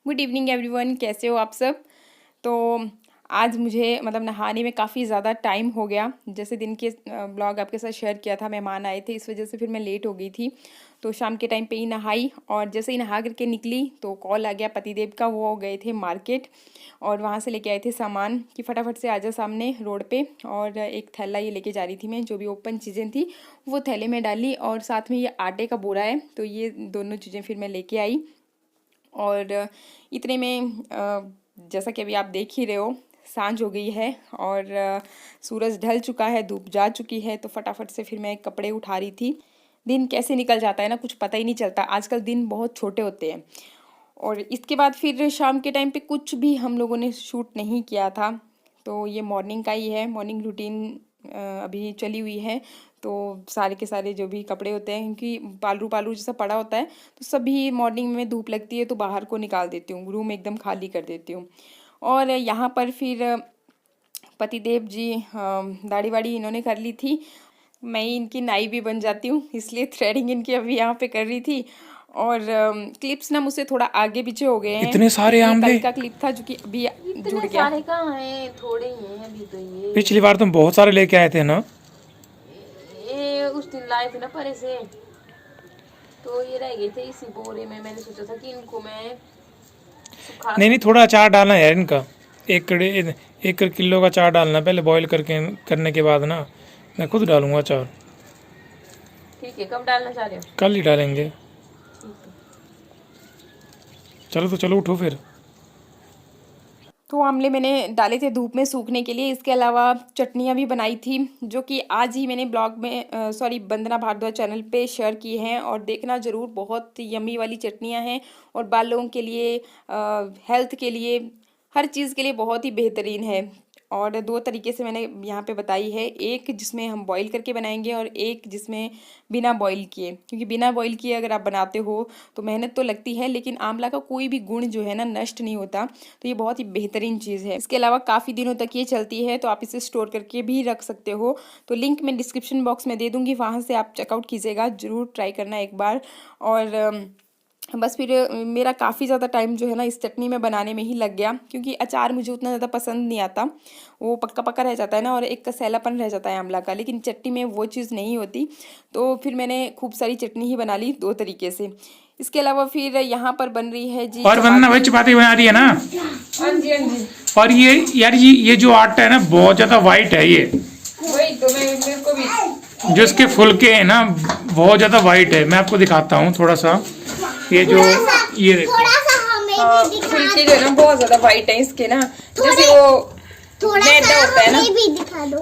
Good evening everyone, कैसे हो आप सब। तो आज मुझे नहाने में काफ़ी ज़्यादा टाइम हो गया। जैसे दिन के ब्लॉग आपके साथ शेयर किया था, मेहमान आए थे, इस वजह से फिर मैं लेट हो गई थी। तो शाम के टाइम पे ही नहाई और जैसे ही नहा करके निकली तो कॉल आ गया पतिदेव का। वो गए थे मार्केट और वहाँ से लेके आए थे सामान कि फटाफट से आ जा सामने रोड पे। और एक थैला ये लेके जा रही थी मैं, जो भी ओपन चीज़ें थी वो थैले में डाली और साथ में ये आटे का बोरा है, तो ये दोनों चीज़ें फिर मैं लेके आई। और इतने में जैसा कि अभी आप देख ही रहे हो, सांझ हो गई है और सूरज ढल चुका है, धूप जा चुकी है। तो फटाफट से फिर मैं कपड़े उठा रही थी। दिन कैसे निकल जाता है ना, कुछ पता ही नहीं चलता। आजकल दिन बहुत छोटे होते हैं। और इसके बाद फिर शाम के टाइम पे कुछ भी हम लोगों ने शूट नहीं किया था। तो ये मॉर्निंग का ही है, मॉर्निंग रूटीन अभी चली हुई है। तो सारे के सारे जो भी कपड़े होते हैं, क्योंकि पालरू पालरू जैसा पड़ा होता है, तो सभी मॉर्निंग में धूप लगती है तो बाहर को निकाल देती हूँ, रूम एकदम खाली कर देती हूँ। और यहाँ पर फिर पतिदेव जी दाढ़ी वाड़ी इन्होंने कर ली थी। मैं ही इनकी नाई भी बन जाती हूँ, इसलिए थ्रेडिंग इनकी अभी यहाँ पे कर रही थी। और क्लिप्स ना मुझसे थोड़ा आगे पीछे हो गए हैं। इतने सारे ये आमले कल का क्लिप था जो कि अभी जुड़ गया। सारे कहाँ हैं, थोड़े ही हैं अभी तो। पिछली बार तुम बहुत सारे लेके आए थे ना। ये उस दिन लाए थे ना परे से, तो ये रह गए थे इसी बोरे में। मैंने सोचा था कि इनको मैं सुखा नहीं थोड़ा अचार डालना यार इनका। एक किलो का अचार डालना पहले, बॉईल करने के बाद ना। मैं खुद डालूंगा अचार। ठीक है, कब डालना चाह रहे हो? कल ही डालेंगे। चलो तो चलो उठो फिर। तो आमले मैंने डाले थे धूप में सूखने के लिए। इसके अलावा चटनियाँ भी बनाई थी, जो कि आज ही मैंने ब्लॉग में सॉरी वंदना भारद्वाज चैनल पे शेयर की हैं। और देखना ज़रूर, बहुत यमी वाली चटनियाँ हैं और बालों के लिए, हेल्थ के लिए, हर चीज़ के लिए बहुत ही बेहतरीन है। और दो तरीके से मैंने यहाँ पे बताई है, एक जिसमें हम बॉईल करके बनाएंगे और एक जिसमें बिना बॉईल किए। क्योंकि बिना बॉईल किए अगर आप बनाते हो तो मेहनत तो लगती है, लेकिन आंवला का कोई भी गुण जो है ना नष्ट नहीं होता। तो ये बहुत ही बेहतरीन चीज़ है। इसके अलावा काफ़ी दिनों तक ये चलती है, तो आप इसे स्टोर करके भी रख सकते हो। तो लिंक मैं डिस्क्रिप्शन बॉक्स में दे दूँगी, वहाँ से आप चेकआउट कीजिएगा, ज़रूर ट्राई करना एक बार। और बस फिर मेरा काफ़ी ज़्यादा टाइम जो है ना इस चटनी में बनाने में ही लग गया, क्योंकि अचार मुझे उतना ज़्यादा पसंद नहीं आता। वो पक्का पक्का रह जाता है ना, और एक कसैलापन रह जाता है आंवला का, लेकिन चटनी में वो चीज़ नहीं होती। तो फिर मैंने खूब सारी चटनी ही बना ली दो तरीके से। इसके अलावा फिर यहाँ पर बन रही है जी और वरना भाई चपाती बना रही है ना। हाँ जी, हाँ जी। और ये यार ये जो आटा है ना बहुत ज्यादा वाइट है ये। वही तो मेरे को भी जो इसके फुलके हैं ना बहुत ज्यादा वाइट है। मैं आपको दिखाता हूँ थोड़ा सा। ये जो ये देखो, फुलके जो है ना बहुत ज्यादा वाइट है इसके ना। जैसे वो मैदा होता है ना,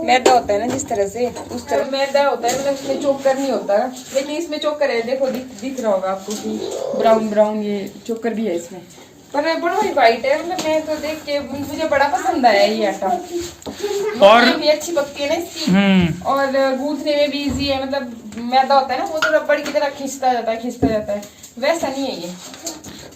मैदा होता है ना जिस तरह से, उस तरह मैदा होता है, मतलब इसमें चोकर नहीं होता। लेकिन इसमें चोकर है, देखो दिख रहा होगा आपको कि ब्राउन ब्राउन ये चोकर भी है इसमें। पर बड़ा ही वाइट है, मतलब मैं तो देख के मुझे बड़ा पसंद आया ये आटा। और भी अच्छी पकती है ना इसकी, और गूंथने में भी इजी है। मतलब मैदा होता है ना, वो तो रबड़ की तरह खिंचता जाता है, वैसा नहीं है ये।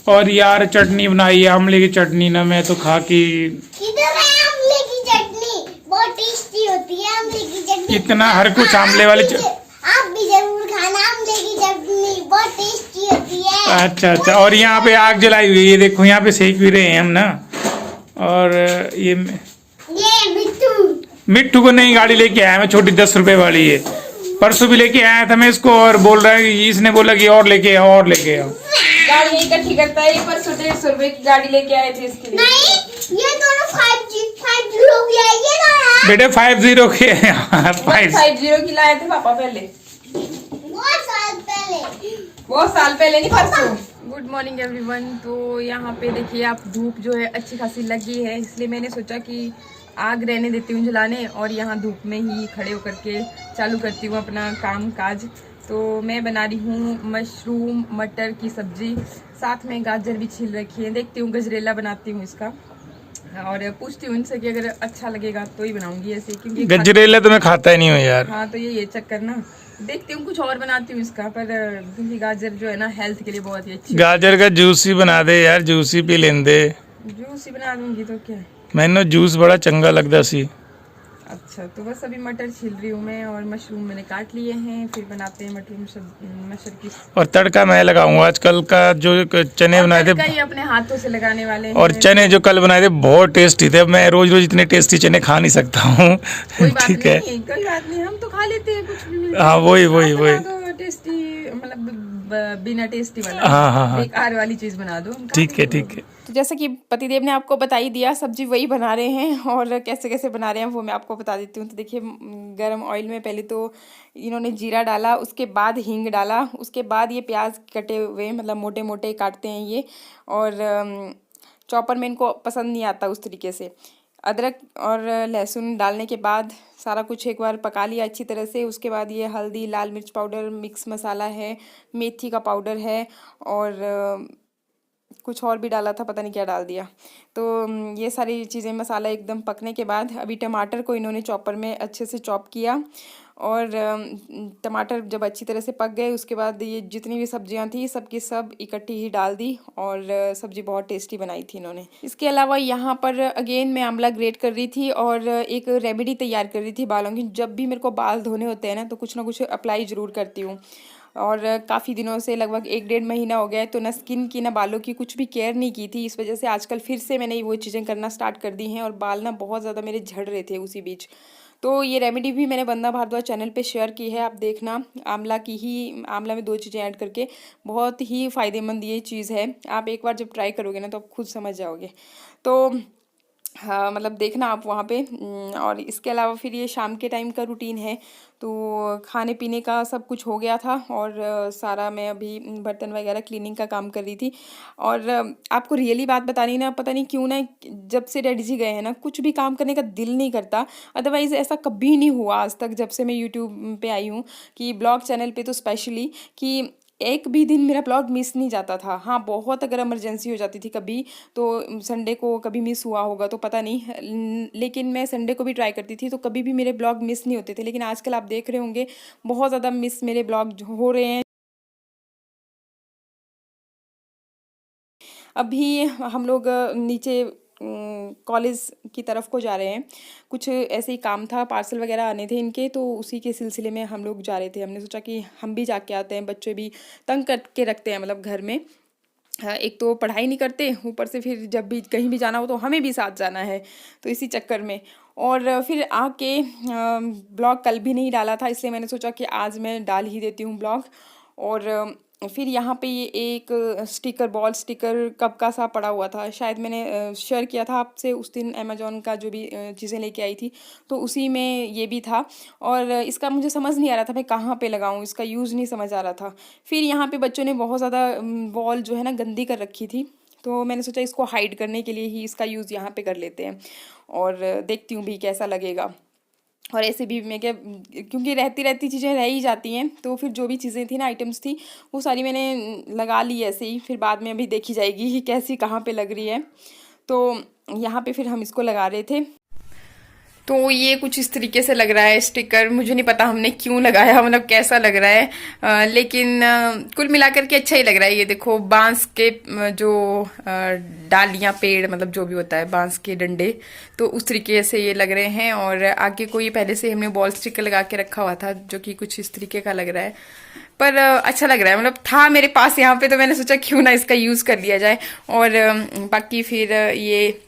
और यार चटनी बनाई है आमले की चटनी ना, मैं तो खा के किधर है आमले की चटनी? बहुत टेस्टी होती है आमले की चटनी। इतना हर कुछ आमले वाली आप भी जरूर खाना, आमले की चटनी बहुत टेस्टी होती है। अच्छा। और यहाँ पे आग जलाई हुई है, ये देखो यहाँ पे सेक भी रहे हैं हम ना। और ये मिट्टू को नई गाड़ी लेके आया मैं, छोटी 10 रुपए वाली है। परसों भी लेके आया था मैं इसको, और बोल रहा है कि इसने बोला कि और लेके आओ और लेके आओ। गाड़ी इकट्ठी करता है। परसों 150 रुपए की गाड़ी लेके आए थे इसके लिए। नहीं, ये दोनों 5-0 की आई है ना बेटे 50 के 50 की लाए थे पापा पहले, बहुत साल पहले नहीं, परसों। Good morning everyone. तो यहाँ पे देखिए आप, धूप जो है अच्छी खासी लगी है, इसलिए मैंने सोचा कि आग रहने देती हूँ जलाने और यहाँ धूप में ही खड़े होकर के चालू करती हूँ अपना काम काज। तो मैं बना रही हूँ मशरूम मटर की सब्जी, साथ में गाजर भी छील रखी है। देखती हूँ गजरेला बनाती हूँ इसका, और पूछती हूँ इनसे कि अगर अच्छा लगेगा तो ही बनाऊंगी ऐसे, क्योंकि गजरेला तो मैं खाता ही नहीं हूँ यार। हाँ, तो ये चक्कर ना। देखती हूँ कुछ और बनाती हूँ इसका, पर क्योंकि गाजर जो है ना हेल्थ के लिए बहुत ही अच्छी। गाजर का जूस ही बना दे यार, जूस ही पी लेंदे। जूस ही बना दूंगी तो क्या है। मैंने जूस बड़ा चंगा लगता सी। अच्छा, तो बस अभी मटर छील रही हूँ मैं और मशरूम मैंने काट लिए हैं, फिर बनाते हैं मटर की। और तड़का मैं लगाऊंगा। आजकल का जो चने बनाए थे, कई अपने हाथों से लगाने वाले हैं। और चने जो कल बनाए थे बहुत टेस्टी थे। अब मैं रोज रोज इतने टेस्टी चने खा नहीं सकता हूँ। कोई बात ठीक है, नहीं, कोई बात नहीं, हम तो खा लेते हैं कुछ भी मिलता हाँ है। वही आप वही बना वही। दो टेस्टी, मतलब बिना टेस्टी वाला। हाँ हाँ हाँ, बेकार वाली चीज बना दो, हम खा ठीक है लेंगे। ठीक है। तो जैसा कि पतिदेव ने आपको बता ही दिया, सब्जी वही बना रहे हैं और कैसे कैसे बना रहे हैं वो मैं आपको बता देती हूँ। तो देखिए, गरम ऑयल में पहले तो इन्होंने जीरा डाला, उसके बाद हींग डाला, उसके बाद ये प्याज कटे हुए, मतलब मोटे मोटे काटते हैं ये, और चॉपर में इनको पसंद नहीं आता उस तरीके से। अदरक और लहसुन डालने के बाद सारा कुछ एक बार पका लिया अच्छी तरह से। उसके बाद ये हल्दी, लाल मिर्च पाउडर, मिक्स मसाला है, मेथी का पाउडर है, और कुछ और भी डाला था, पता नहीं क्या डाल दिया। तो ये सारी चीज़ें, मसाला एकदम पकने के बाद अभी टमाटर को इन्होंने चॉपर में अच्छे से चॉप किया, और टमाटर जब अच्छी तरह से पक गए उसके बाद ये जितनी भी सब्जियां थी सबकी सब इकट्ठी ही डाल दी, और सब्जी बहुत टेस्टी बनाई थी इन्होंने। इसके अलावा यहाँ पर अगेन मैं आंवला ग्रेट कर रही थी और एक रेमेडी तैयार कर रही थी बालों की। जब भी मेरे को बाल धोने होते हैं ना, तो कुछ ना कुछ अप्लाई ज़रूर करती हूँ, और काफ़ी दिनों से, लगभग 1-1.5 महीना हो गया है, तो ना स्किन की ना बालों की कुछ भी केयर नहीं की थी। इस वजह से आजकल फिर से मैंने वो चीज़ें करना स्टार्ट कर दी हैं, और बाल ना बहुत ज़्यादा मेरे झड़ रहे थे उसी बीच। तो ये रेमेडी भी मैंने वंदना भारद्वाज चैनल पे शेयर की है, आप देखना। आंवला में 2 चीज़ें ऐड करके बहुत ही फ़ायदेमंद ये चीज़ है। आप एक बार जब ट्राई करोगे ना तो आप खुद समझ जाओगे। तो हाँ, मतलब देखना आप वहाँ पे। और इसके अलावा फिर ये शाम के टाइम का रूटीन है, तो खाने पीने का सब कुछ हो गया था, और सारा मैं अभी बर्तन वगैरह क्लीनिंग का काम कर रही थी। और आपको रियली बात बतानी ना, पता नहीं क्यों ना, जब से डैडी जी गए हैं ना, कुछ भी काम करने का दिल नहीं करता। अदरवाइज़ ऐसा कभी नहीं हुआ आज तक, जब से मैं यूट्यूब पे आई हूँ, कि ब्लॉग चैनल पे तो स्पेशली, कि एक भी दिन मेरा ब्लॉग मिस नहीं जाता था। हाँ, बहुत अगर इमरजेंसी हो जाती थी कभी, तो संडे को कभी मिस हुआ होगा तो पता नहीं, लेकिन मैं संडे को भी ट्राई करती थी, तो कभी भी मेरे ब्लॉग मिस नहीं होते थे। लेकिन आजकल आप देख रहे होंगे बहुत ज़्यादा मिस मेरे ब्लॉग हो रहे हैं। अभी हम लोग नीचे कॉलेज की तरफ को जा रहे हैं, कुछ ऐसे ही काम था, पार्सल वगैरह आने थे इनके, तो उसी के सिलसिले में हम लोग जा रहे थे। हमने सोचा कि हम भी जाके आते हैं, बच्चे भी तंग करके रखते हैं मतलब घर में। हाँ, एक तो पढ़ाई नहीं करते, ऊपर से फिर जब भी कहीं भी जाना हो तो हमें भी साथ जाना है, तो इसी चक्कर में। और फिर आके ब्लॉग कल भी नहीं डाला था, इसलिए मैंने सोचा कि आज मैं डाल ही देती हूँ ब्लॉग। और फिर यहाँ पे ये एक स्टिकर, बॉल स्टिकर कब का सा पड़ा हुआ था, शायद मैंने शेयर किया था आपसे उस दिन, अमेजोन का जो भी चीज़ें लेके आई थी, तो उसी में ये भी था। और इसका मुझे समझ नहीं आ रहा था मैं कहाँ पे लगाऊँ, इसका यूज़ नहीं समझ आ रहा था। फिर यहाँ पे बच्चों ने बहुत ज़्यादा वॉल जो है ना गंदी कर रखी थी, तो मैंने सोचा इसको हाइड करने के लिए ही इसका यूज़ यहाँ पे कर लेते हैं, और देखती हूँ भी कैसा लगेगा। और ऐसे भी मैं क्या, क्योंकि रहती रहती चीज़ें रह ही जाती हैं, तो फिर जो भी चीज़ें थी ना, आइटम्स थी, वो सारी मैंने लगा ली ऐसे ही, फिर बाद में अभी देखी जाएगी कि कैसी कहाँ पे लग रही है। तो यहाँ पे फिर हम इसको लगा रहे थे। तो ये कुछ इस तरीके से लग रहा है स्टिकर, मुझे नहीं पता हमने क्यों लगाया, मतलब कैसा लग रहा है, लेकिन कुल मिलाकर के अच्छा ही लग रहा है। ये देखो, बांस के जो डालियां, पेड़, मतलब जो भी होता है, बांस के डंडे, तो उस तरीके से ये लग रहे हैं। और आगे को ये पहले से हमने बॉल स्टिकर लगा के रखा हुआ था, जो कि कुछ इस तरीके का लग रहा है, पर अच्छा लग रहा है, मतलब था मेरे पास यहाँ पे, तो मैंने सोचा क्यों ना इसका यूज़ कर लिया जाए। और बाकी फिर ये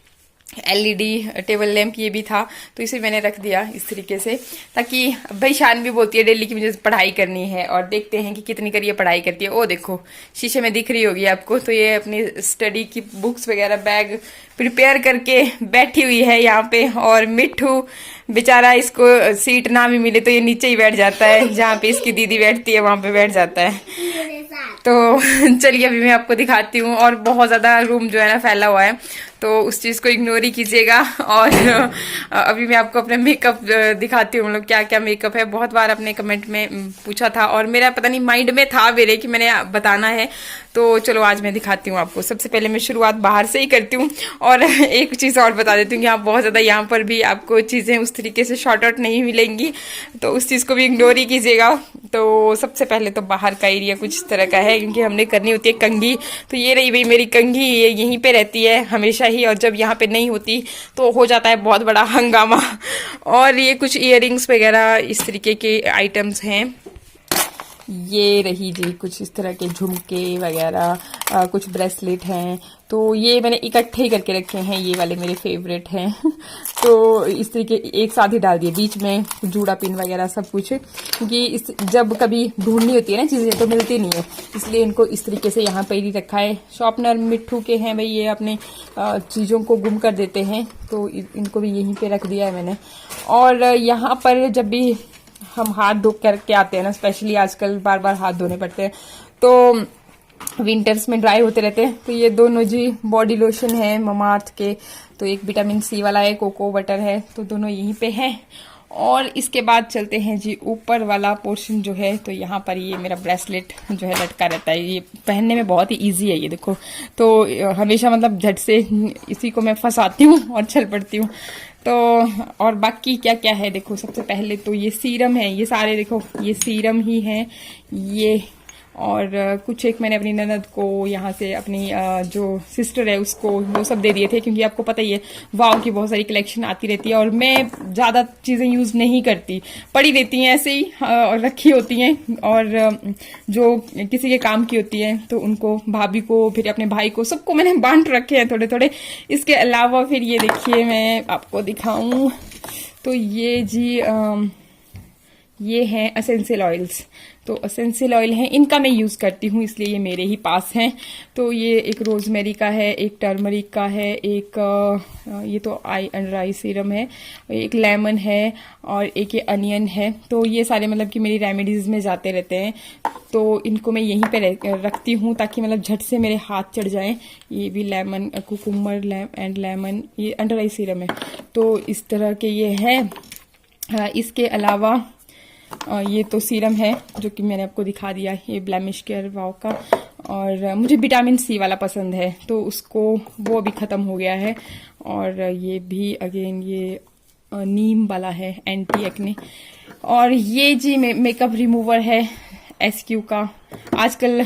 LED टेबल लैंप ये भी था, तो इसे मैंने रख दिया इस तरीके से, ताकि भाई शान भी बोलती है डेली की मुझे पढ़ाई करनी है, और देखते हैं कि कितनी करिए पढ़ाई करती है। ओ देखो, शीशे में दिख रही होगी आपको, तो ये अपनी स्टडी की बुक्स वगैरह बैग प्रिपेयर करके बैठी हुई है यहाँ पे। और मिट्ठू बेचारा, इसको सीट ना भी मिले तो ये नीचे ही बैठ जाता है, जहाँ पे इसकी दीदी बैठती है वहाँ पे बैठ जाता है। तो चलिए अभी मैं आपको दिखाती हूँ। और बहुत ज़्यादा रूम जो है ना फैला हुआ है, तो उस चीज़ को इग्नोर ही कीजिएगा। और अभी मैं आपको अपने मेकअप दिखाती हूँ, मतलब क्या क्या मेकअप है। बहुत बार अपने कमेंट में पूछा था, और मेरा पता नहीं माइंड में था मेरे कि मैंने बताना है, तो चलो आज मैं दिखाती हूँ आपको। सबसे पहले मैं शुरुआत बाहर से ही करती हूँ। और एक चीज़ और बता देती हूँ कि आप बहुत ज़्यादा यहाँ पर भी आपको चीज़ें उस तरीके से शॉर्ट आउट नहीं मिलेंगी, तो उस चीज़ को भी इग्नोर ही कीजिएगा। तो सबसे पहले तो बाहर का एरिया कुछ इस तरह का है, क्योंकि हमने करनी होती है कंघी। तो ये रही भाई मेरी कंघी, ये यहीं पे रहती है हमेशा चाहिए, और जब यहाँ पे नहीं होती तो हो जाता है बहुत बड़ा हंगामा। और ये कुछ इयररिंग्स वगैरह इस तरीके के आइटम्स हैं। ये रही जी कुछ इस तरह के झुमके वगैरह, कुछ ब्रेसलेट हैं। तो ये मैंने इकट्ठे ही करके रखे हैं, ये वाले मेरे फेवरेट हैं। तो इस तरीके एक साथ ही डाल दिए, बीच में जूड़ा पिन वगैरह सब कुछ, क्योंकि जब कभी ढूंढनी होती है ना चीज़ें तो मिलती नहीं है, इसलिए इनको इस तरीके से यहाँ पर ही रखा है। शॉर्पनर मिट्ठू के हैं भाई, ये अपने चीज़ों को गुम कर देते हैं, तो इनको भी यहीं पर रख दिया है मैंने। और यहाँ पर जब भी हम हाथ धो करके आते हैं ना, स्पेशली आजकल बार बार हाथ धोने पड़ते हैं, तो विंटर्स में ड्राई होते रहते हैं, तो ये दोनों जी बॉडी लोशन है ममाअर्थ के, तो एक विटामिन सी वाला है, कोको बटर है, तो दोनों यहीं पे हैं। और इसके बाद चलते हैं जी ऊपर वाला पोर्शन जो है, तो यहाँ पर ये मेरा ब्रेसलेट जो है लटका रहता है, ये पहनने में बहुत ही इजी है, ये देखो। तो हमेशा मतलब झट से इसी को मैं फंसाती हूँ और चल पड़ती हूँ। तो और बाकी क्या क्या है देखो, सबसे पहले तो ये सीरम है, ये सारे देखो ये सीरम ही हैं ये। और कुछ एक मैंने अपनी ननद को यहाँ से अपनी जो सिस्टर है उसको वो सब दे दिए थे, क्योंकि आपको पता ही है वाव की बहुत सारी कलेक्शन आती रहती है, और मैं ज़्यादा चीज़ें यूज़ नहीं करती, पड़ी रहती हैं ऐसे ही और रखी होती हैं, और जो किसी के काम की होती हैं तो उनको भाभी को, फिर अपने भाई को, सबको मैंने बांट रखे हैं थोड़े थोड़े। इसके अलावा फिर ये देखिए मैं आपको दिखाऊं तो ये जी ये हैं एसेंशियल ऑयल्स, तो एसेंशियल ऑयल हैं, इनका मैं यूज़ करती हूँ इसलिए ये मेरे ही पास हैं। तो ये एक रोजमेरी का है, एक टर्मरिक का है, एक ये तो आई अंडर आई सीरम है, एक लेमन है, और एक ये अनियन है। तो ये सारे मतलब कि मेरी रेमेडीज़ में जाते रहते हैं, तो इनको मैं यहीं पे रखती हूँ ताकि मतलब झट से मेरे हाथ चढ़ जाएं। ये भी लेमन कुकुम्बर एंड लेमन, ये अंडर आई सीरम है, तो इस तरह के ये है। इसके अलावा ये तो सीरम है जो कि मैंने आपको दिखा दिया, ये ब्लेमिश केयर वाव का, और मुझे विटामिन सी वाला पसंद है तो उसको वो भी ख़त्म हो गया है। और ये भी अगेन ये नीम वाला है, एंटी एक्ने। और ये जी मेकअप रिमूवर है SQ का, आजकल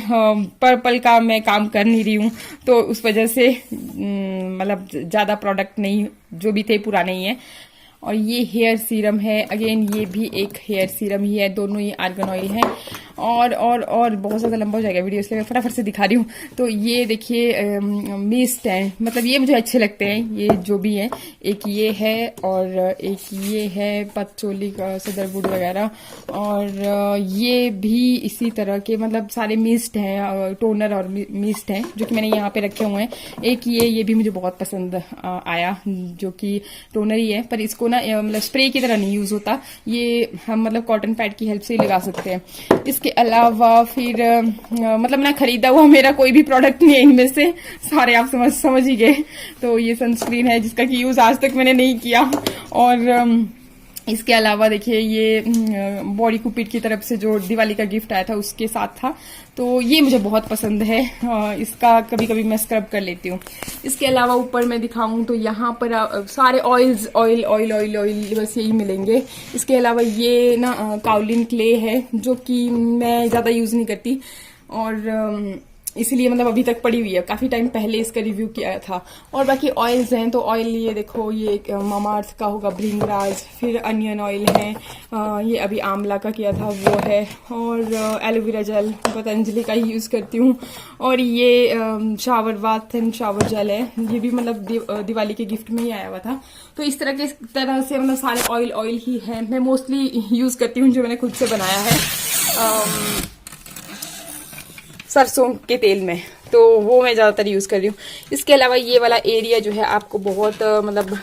पर्पल का मैं काम कर नहीं रही हूँ, तो उस वजह से मतलब ज़्यादा प्रोडक्ट नहीं, जो भी थे पुराने ही है। और ये हेयर सीरम है, अगेन ये भी एक हेयर सीरम ही है, दोनों ही आर्गन ऑयल है। और बहुत ज़्यादा लंबा हो जाएगा वीडियो, इसलिए मैं फटाफट से दिखा रही हूँ। तो ये देखिए मिस्ट है, मतलब ये मुझे अच्छे लगते हैं ये जो भी है, एक ये है और एक ये है पतचोली का सदरवुड वगैरह, और ये भी इसी तरह के मतलब सारे मिस्ट हैं, टोनर और मिस्ट हैं जो कि मैंने यहाँ पे रखे हुए हैं। एक ये भी मुझे बहुत पसंद आया, जो कि टोनर ही है, पर इसको ना मतलब स्प्रे की तरह नहीं यूज होता, ये हम मतलब कॉटन पैड की हेल्प से लगा सकते हैं। इसके अलावा फिर मतलब ना खरीदा हुआ मेरा कोई भी प्रोडक्ट नहीं है इनमें से, सारे आप समझ ही गए। तो ये सनस्क्रीन है जिसका कि यूज आज तक मैंने नहीं किया। और इसके अलावा देखिए ये बॉडी कुपिट की तरफ से जो दिवाली का गिफ्ट आया था उसके साथ था, तो ये मुझे बहुत पसंद है, इसका कभी कभी मैं स्क्रब कर लेती हूँ। इसके अलावा ऊपर मैं दिखाऊं तो यहाँ पर सारे oils oil oil oil oil बस यही मिलेंगे। इसके अलावा ये ना काउलिन क्ले है जो कि मैं ज़्यादा यूज़ नहीं करती, और इसलिए मतलब अभी तक पड़ी हुई है, काफ़ी टाइम पहले इसका रिव्यू किया था। और बाकी ऑयल्स हैं, तो ऑयल ये देखो, ये एक मामाअर्थ का होगा भृंगराज, फिर अनियन ऑयल है, ये अभी आंवला का किया था वो है, और एलोवेरा जेल पतंजलि का ही यूज़ करती हूँ। और ये shower bath and shower gel है, ये भी मतलब दिवाली के गिफ्ट में ही आया हुआ था। तो इस तरह से मतलब सारे ऑयल ऑयल ही है, मैं मोस्टली यूज़ करती हूँ जो मैंने खुद से बनाया है सरसों के तेल में, तो वो मैं ज़्यादातर यूज़ कर रही हूँ। इसके अलावा ये वाला एरिया जो है आपको बहुत मतलब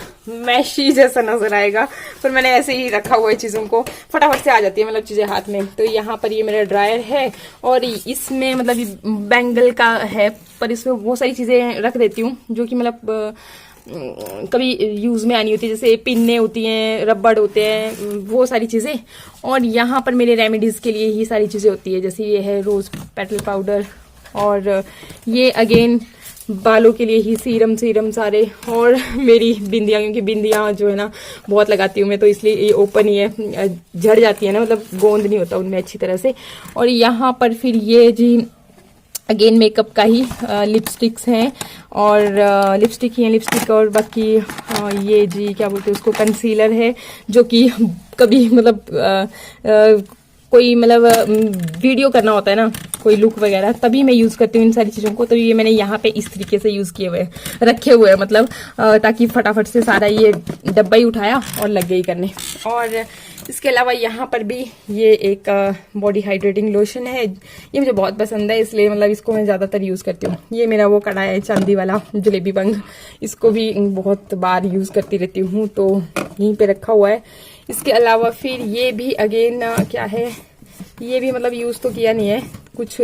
मैशी जैसा नजर आएगा, पर मैंने ऐसे ही रखा हुआ है, चीज़ों को फटाफट से आ जाती है मतलब चीज़ें हाथ में। तो यहाँ पर ये मेरा ड्रायर है, और इसमें मतलब बैंगल का है, पर इसमें बहुत सारी चीज़ें रख देती हूँ जो कि मतलब कभी यूज़ में आनी होती है, जैसे पिन्ने होती हैं, रबड़ होते हैं, वो सारी चीज़ें। और यहाँ पर मेरे रेमेडीज़ के लिए ही सारी चीज़ें होती है, जैसे ये है रोज़ पेटल पाउडर, और ये अगेन बालों के लिए ही सीरम सारे, और मेरी बिंदियाँ, क्योंकि बिंदियाँ जो है ना बहुत लगाती हूँ मैं, तो इसलिए ये ओपन ही है, झड़ जाती है ना, मतलब गोंद नहीं होता उनमें अच्छी तरह से। और यहाँ पर फिर ये जी अगेन मेकअप का ही लिपस्टिक्स हैं और लिपस्टिक ही है, लिपस्टिक और बाकी ये जी क्या बोलते हैं उसको, कंसीलर है जो कि कभी मतलब कोई मतलब वीडियो करना होता है ना, कोई लुक वगैरह, तभी मैं यूज़ करती हूँ इन सारी चीज़ों को। तो ये मैंने यहाँ पे इस तरीके से यूज़ किए हुए रखे हुए हैं, मतलब ताकि फटाफट से सारा ये डब्बा ही उठाया और लग गई करने। और इसके अलावा यहाँ पर भी ये एक बॉडी हाइड्रेटिंग लोशन है, ये मुझे बहुत पसंद है, इसलिए मतलब इसको मैं ज़्यादातर यूज़ करती हूँ। ये मेरा वो कड़ा है चांदी वाला जलेबी बंग, इसको भी बहुत बार यूज़ करती रहती हूँ, तो यहीं पे रखा हुआ है। इसके अलावा फिर ये भी अगेन क्या है, ये भी मतलब यूज़ तो किया नहीं है कुछ,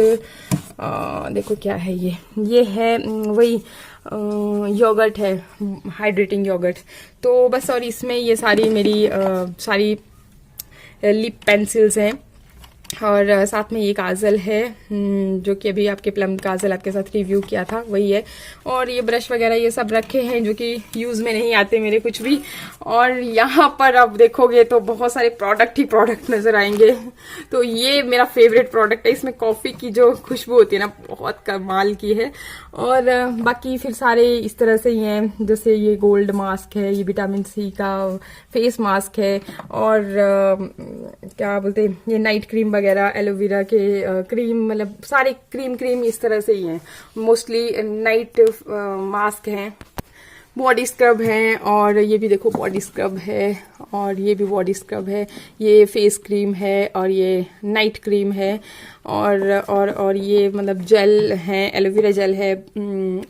देखो क्या है ये है वही योगर्ट है, हाइड्रेटिंग योगर्ट। तो बस, और इसमें ये सारी मेरी सारी लिप पेंसिल्स हैं और साथ में ये काजल है जो कि अभी आपके प्लम काजल आपके साथ रिव्यू किया था वही है। और ये ब्रश वगैरह ये सब रखे हैं जो कि यूज़ में नहीं आते मेरे कुछ भी। और यहाँ पर आप देखोगे तो बहुत सारे प्रोडक्ट ही प्रोडक्ट नजर आएंगे। तो ये मेरा फेवरेट प्रोडक्ट है, इसमें कॉफ़ी की जो खुशबू होती है ना बहुत कमाल की है। और बाकी फिर सारे इस तरह से ही हैं, जैसे ये गोल्ड मास्क है, ये विटामिन सी का फेस मास्क है, और क्या बोलते हैं ये नाइट क्रीम वगैरह, एलोवेरा के क्रीम, मतलब सारे क्रीम इस तरह से ही हैं। मोस्टली नाइट मास्क हैं, बॉडी स्क्रब है, और ये भी देखो बॉडी स्क्रब है, और ये भी बॉडी स्क्रब है, ये फेस क्रीम है, और ये नाइट क्रीम है, और ये मतलब जेल है, एलोवेरा जेल है,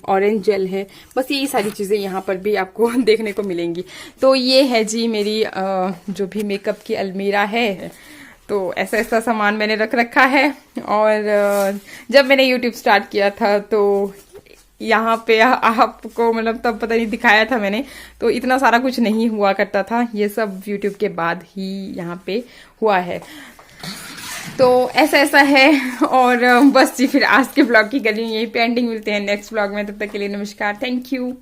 ऑरेंज जेल है। बस यही सारी चीज़ें यहाँ पर भी आपको देखने को मिलेंगी। तो ये है जी मेरी जो भी मेकअप की अलमीरा है। तो ऐसा ऐसा सामान मैंने रख रखा है। और जब मैंने YouTube स्टार्ट किया था तो यहाँ पे आपको मतलब तब पता नहीं दिखाया था मैंने, तो इतना सारा कुछ नहीं हुआ करता था, ये सब YouTube के बाद ही यहाँ पे हुआ है। तो ऐसा ऐसा है। और बस जी फिर आज के ब्लॉग की करी यही पे एंडिंग, मिलते हैं नेक्स्ट ब्लॉग में, तब तक के लिए नमस्कार, थैंक यू।